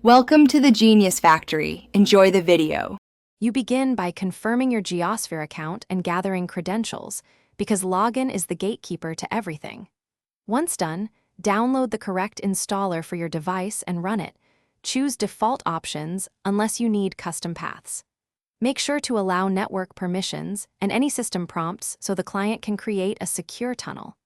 Welcome to the Genius Factory. Enjoy the video. You begin by confirming your Jiosphere account and gathering credentials, because login is the gatekeeper to everything. Once done, download the correct installer for your device and run it. Choose default options unless you need custom paths. Make sure to allow network permissions and any system prompts so the client can create a secure tunnel.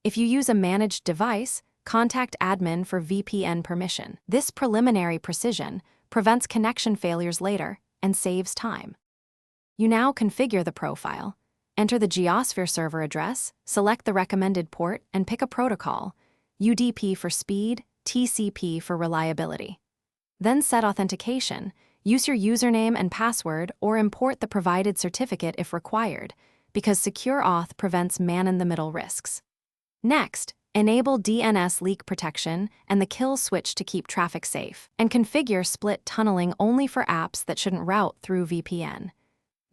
If you use a managed device, contact admin for VPN permission. This preliminary precision prevents connection failures later and saves time. You now configure the profile, enter the Jiosphere server address, select the recommended port, and pick a protocol, UDP for speed, TCP for reliability. Then set authentication. Use your username and password or import the provided certificate if required, because Secure Auth prevents man-in-the-middle risks. Next, enable DNS leak protection and the kill switch to keep traffic safe, and configure split tunneling only for apps that shouldn't route through VPN.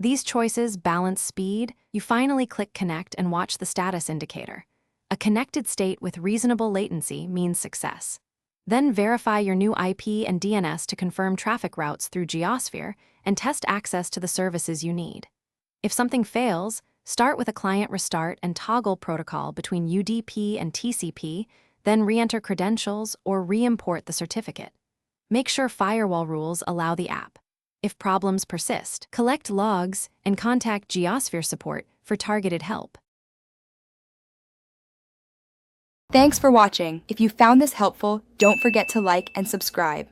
These choices balance speed. You finally click connect and watch the status indicator. A connected state with reasonable latency means success. Then verify your new IP and DNS to confirm traffic routes through Jiosphere and test access to the services you need. If something fails, start with a client restart and toggle protocol between UDP and TCP, then re-enter credentials or re-import the certificate. Make sure firewall rules allow the app. If problems persist, collect logs and contact Jiosphere support for targeted help. Thanks for watching. If you found this helpful, don't forget to like and subscribe.